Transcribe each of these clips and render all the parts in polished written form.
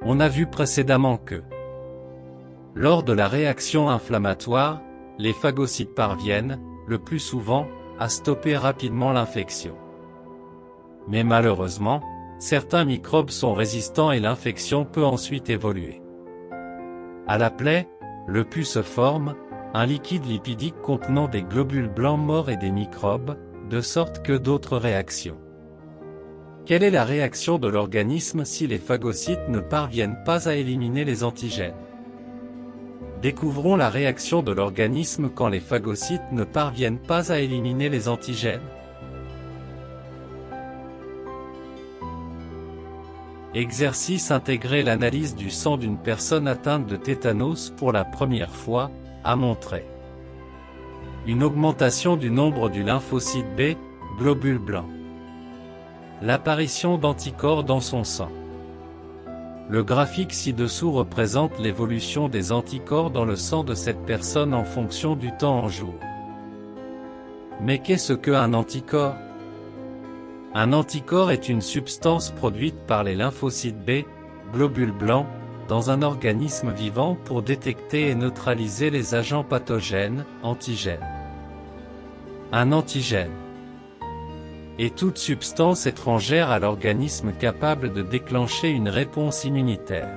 On a vu précédemment que, lors de la réaction inflammatoire, les phagocytes parviennent, le plus souvent, à stopper rapidement l'infection. Mais malheureusement, certains microbes sont résistants et l'infection peut ensuite évoluer. À la plaie, le pus se forme, un liquide lipidique contenant des globules blancs morts et des microbes, de sorte que d'autres réactions. Quelle est la réaction de l'organisme si les phagocytes ne parviennent pas à éliminer les antigènes? Découvrons la réaction de l'organisme quand les phagocytes ne parviennent pas à éliminer les antigènes. Exercice intégré. L'analyse du sang d'une personne atteinte de tétanos pour la première fois a montré une augmentation du nombre du lymphocyte B, globule blanc. L'apparition d'anticorps dans son sang. Le graphique ci-dessous représente l'évolution des anticorps dans le sang de cette personne en fonction du temps en jours. Mais qu'est-ce qu'un anticorps? Un anticorps est une substance produite par les lymphocytes B, globules blancs, dans un organisme vivant pour détecter et neutraliser les agents pathogènes, antigènes. Un antigène est toute substance étrangère à l'organisme capable de déclencher une réponse immunitaire.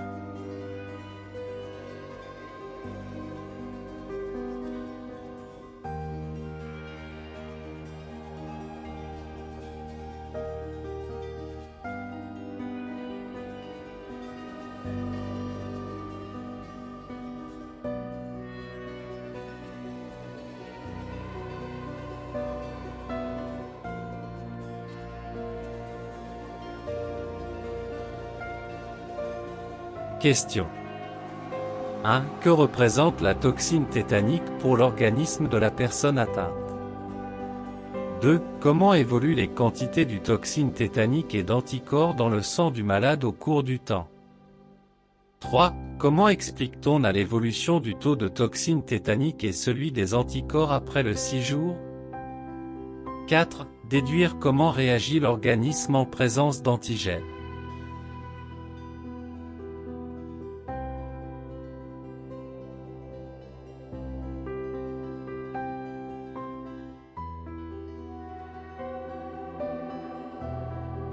Question 1. Que représente la toxine tétanique pour l'organisme de la personne atteinte? 2. Comment évoluent les quantités du toxine tétanique et d'anticorps dans le sang du malade au cours du temps? 3. Comment explique-t-on l'évolution du taux de toxine tétanique et celui des anticorps après le 6 jours? 4. Déduire comment réagit l'organisme en présence d'antigènes.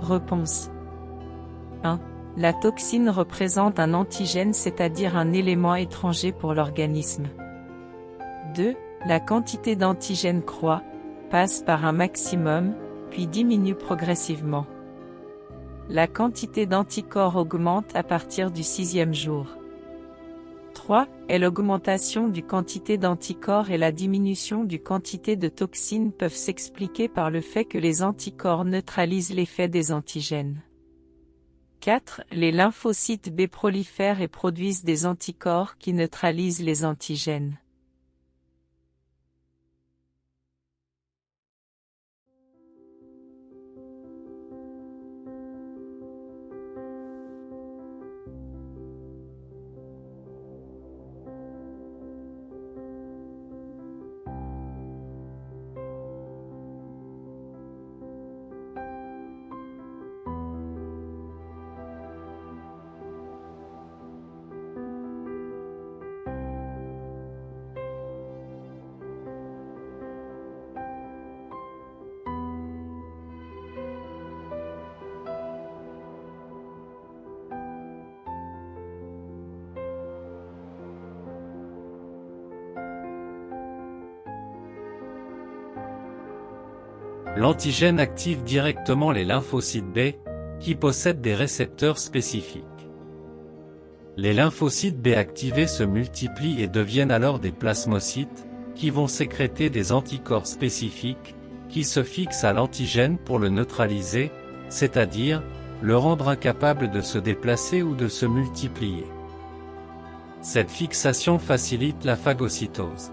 Réponse 1. La toxine représente un antigène, c'est-à-dire un élément étranger pour l'organisme. 2. La quantité d'antigène croît, passe par un maximum, puis diminue progressivement. La quantité d'anticorps augmente à partir du 6e jour. 3. Et l'augmentation du quantité d'anticorps et la diminution du quantité de toxines peuvent s'expliquer par le fait que les anticorps neutralisent l'effet des antigènes. 4. Les lymphocytes B prolifèrent et produisent des anticorps qui neutralisent les antigènes. L'antigène active directement les lymphocytes B, qui possèdent des récepteurs spécifiques. Les lymphocytes B activés se multiplient et deviennent alors des plasmocytes, qui vont sécréter des anticorps spécifiques, qui se fixent à l'antigène pour le neutraliser, c'est-à-dire, le rendre incapable de se déplacer ou de se multiplier. Cette fixation facilite la phagocytose.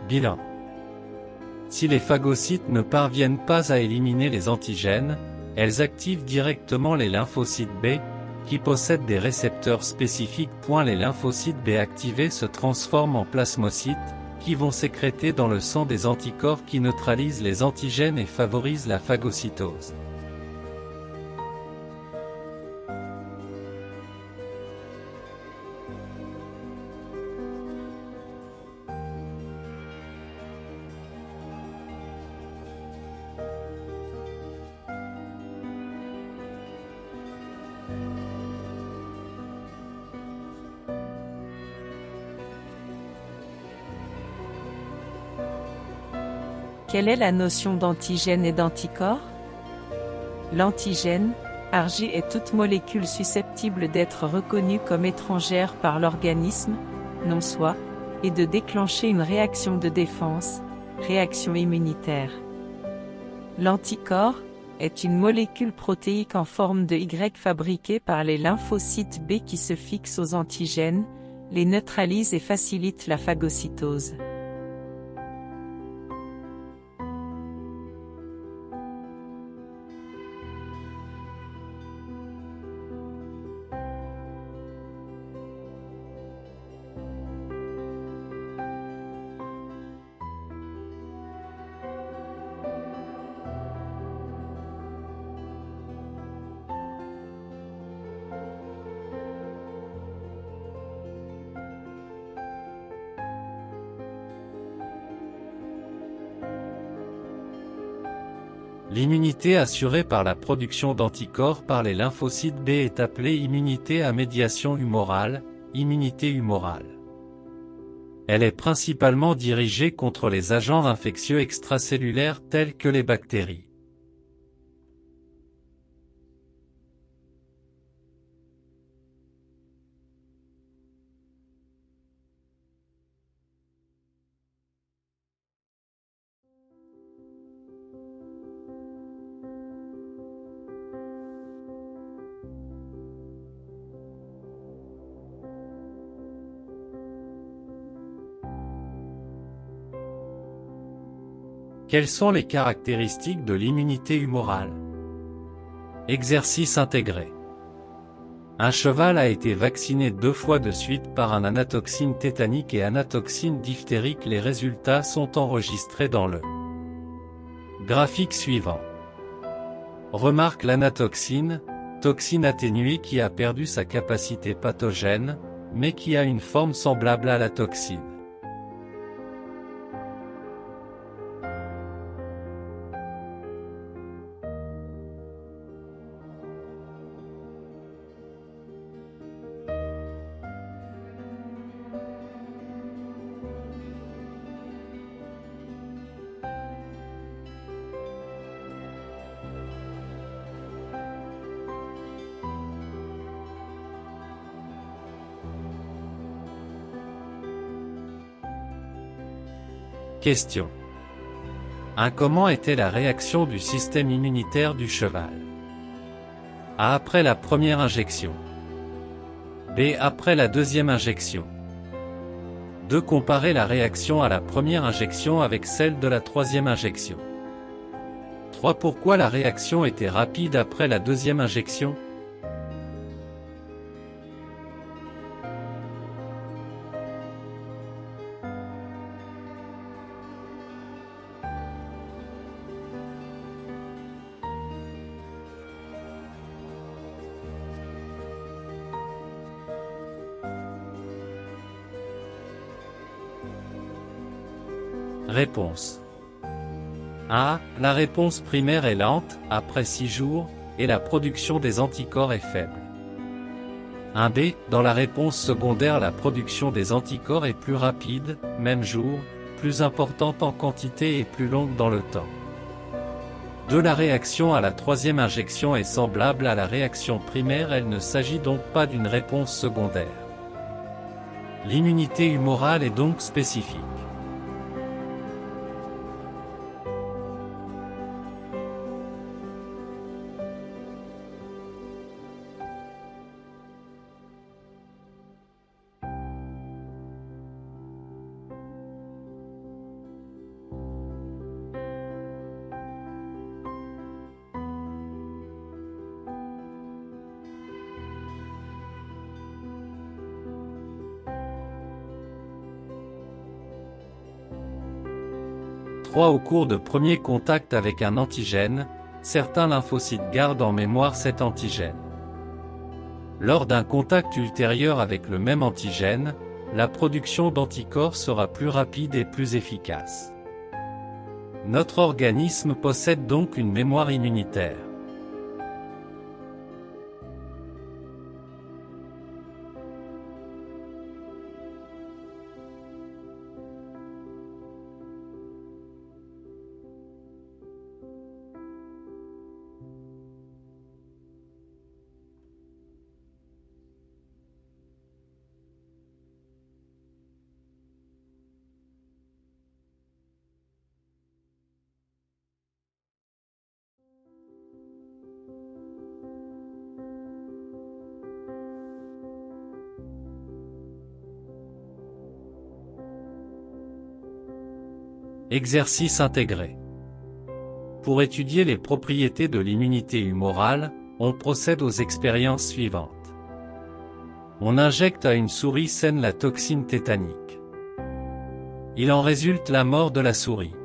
Bilan. Si les phagocytes ne parviennent pas à éliminer les antigènes, elles activent directement les lymphocytes B, qui possèdent des récepteurs spécifiques. Les lymphocytes B activés se transforment en plasmocytes, qui vont sécréter dans le sang des anticorps qui neutralisent les antigènes et favorisent la phagocytose. Quelle est la notion d'antigène et d'anticorps? L'antigène, Arg, est toute molécule susceptible d'être reconnue comme étrangère par l'organisme, non soi, et de déclencher une réaction de défense, réaction immunitaire. L'anticorps est une molécule protéique en forme de Y fabriquée par les lymphocytes B qui se fixent aux antigènes, les neutralisent et facilitent la phagocytose. L'immunité assurée par la production d'anticorps par les lymphocytes B est appelée immunité à médiation humorale, immunité humorale. Elle est principalement dirigée contre les agents infectieux extracellulaires tels que les bactéries. Quelles sont les caractéristiques de l'immunité humorale? Exercice intégré. Un cheval a été vacciné 2 fois de suite par un anatoxine tétanique et anatoxine diphtérique. Les résultats sont enregistrés dans le graphique suivant. Remarque l'anatoxine, toxine atténuée qui a perdu sa capacité pathogène, mais qui a une forme semblable à la toxine. Question. 1. Comment était la réaction du système immunitaire du cheval? A. Après la première injection. B. Après la deuxième injection. 2. Comparer la réaction à la première injection avec celle de la troisième injection. 3. Pourquoi la réaction était rapide après la deuxième injection? Réponse. A. La réponse primaire est lente, après 6 jours, et la production des anticorps est faible. 1B. Dans la réponse secondaire, la production des anticorps est plus rapide, même jour, plus importante en quantité et plus longue dans le temps. 2. La réaction à la troisième injection est semblable à la réaction primaire, il ne s'agit donc pas d'une réponse secondaire. L'immunité humorale est donc spécifique. Au cours de premiers contacts avec un antigène, certains lymphocytes gardent en mémoire cet antigène. Lors d'un contact ultérieur avec le même antigène, la production d'anticorps sera plus rapide et plus efficace. Notre organisme possède donc une mémoire immunitaire. Exercice intégré. Pour étudier les propriétés de l'immunité humorale, on procède aux expériences suivantes. On injecte à une souris saine la toxine tétanique. Il en résulte la mort de la souris.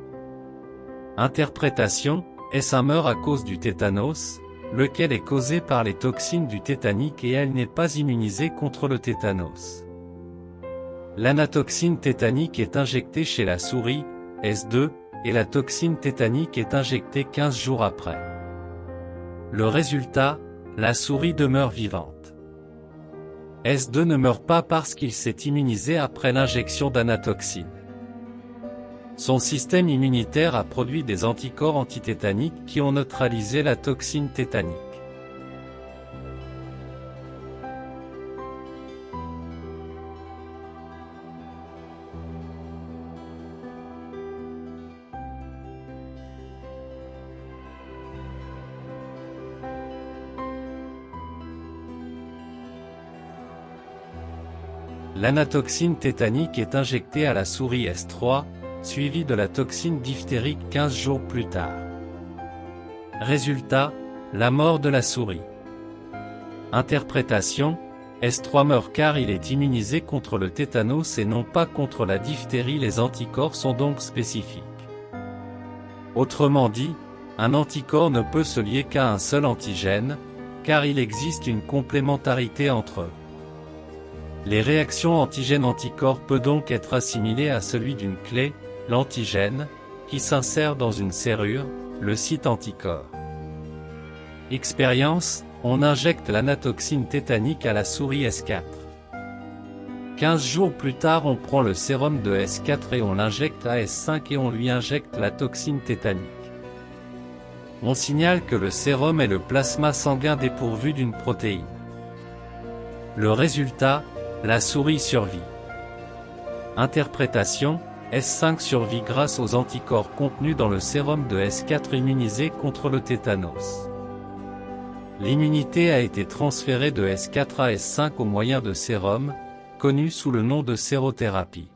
Interprétation, est-ce un meurt à cause du tétanos, lequel est causé par les toxines du tétanique et elle n'est pas immunisée contre le tétanos. L'anatoxine tétanique est injectée chez la souris, S2, et la toxine tétanique est injectée 15 jours après. Le résultat, la souris demeure vivante. S2 ne meurt pas parce qu'il s'est immunisé après l'injection d'anatoxine. Son système immunitaire a produit des anticorps antitétaniques qui ont neutralisé la toxine tétanique. L'anatoxine tétanique est injectée à la souris S3, suivie de la toxine diphtérique 15 jours plus tard. Résultat, la mort de la souris. Interprétation, S3 meurt car il est immunisé contre le tétanos et non pas contre la diphtérie, les anticorps sont donc spécifiques. Autrement dit, un anticorps ne peut se lier qu'à un seul antigène, car il existe une complémentarité entre eux. Les réactions antigène-anticorps peut donc être assimilée à celui d'une clé, l'antigène, qui s'insère dans une serrure, le site anticorps. Expérience, on injecte l'anatoxine tétanique à la souris S4. 15 jours plus tard on prend le sérum de S4 et on l'injecte à S5 et on lui injecte la toxine tétanique. On signale que le sérum est le plasma sanguin dépourvu d'une protéine. Le résultat, la souris survit. Interprétation, S5 survit grâce aux anticorps contenus dans le sérum de S4 immunisé contre le tétanos. L'immunité a été transférée de S4 à S5 au moyen de sérum, connu sous le nom de sérothérapie.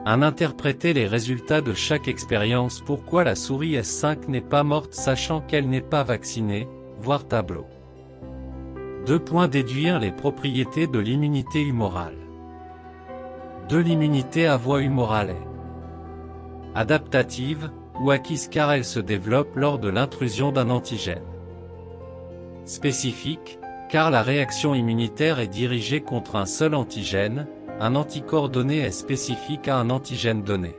Interpréter les résultats de chaque expérience. Pourquoi la souris S5 n'est pas morte sachant qu'elle n'est pas vaccinée, voir tableau. 2. Déduire les propriétés de l'immunité humorale. 2. L'immunité à voie humorale est adaptative, ou acquise car elle se développe lors de l'intrusion d'un antigène. Spécifique, car la réaction immunitaire est dirigée contre un seul antigène, un anticorps donné est spécifique à un antigène donné.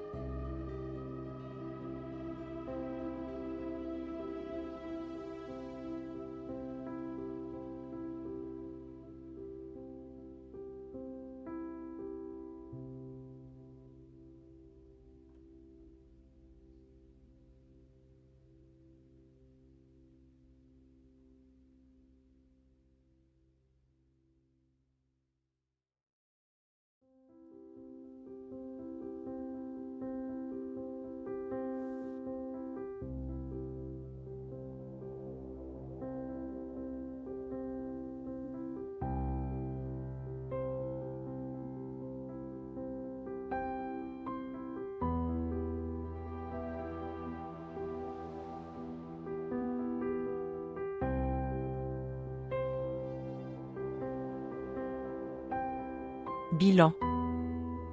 Bilan.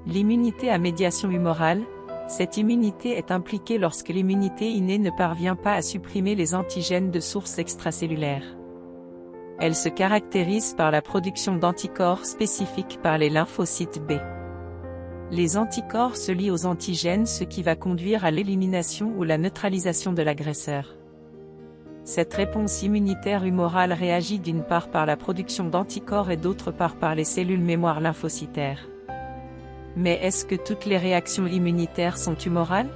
L'immunité à médiation humorale. Cette immunité est impliquée lorsque l'immunité innée ne parvient pas à supprimer les antigènes de source extracellulaire. Elle se caractérise par la production d'anticorps spécifiques par les lymphocytes B. Les anticorps se lient aux antigènes, ce qui va conduire à l'élimination ou la neutralisation de l'agresseur. Cette réponse immunitaire humorale réagit d'une part par la production d'anticorps et d'autre part par les cellules mémoire lymphocytaires. Mais est-ce que toutes les réactions immunitaires sont humorales?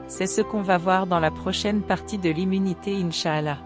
C'est ce qu'on va voir dans la prochaine partie de l'immunité, Inch'Allah.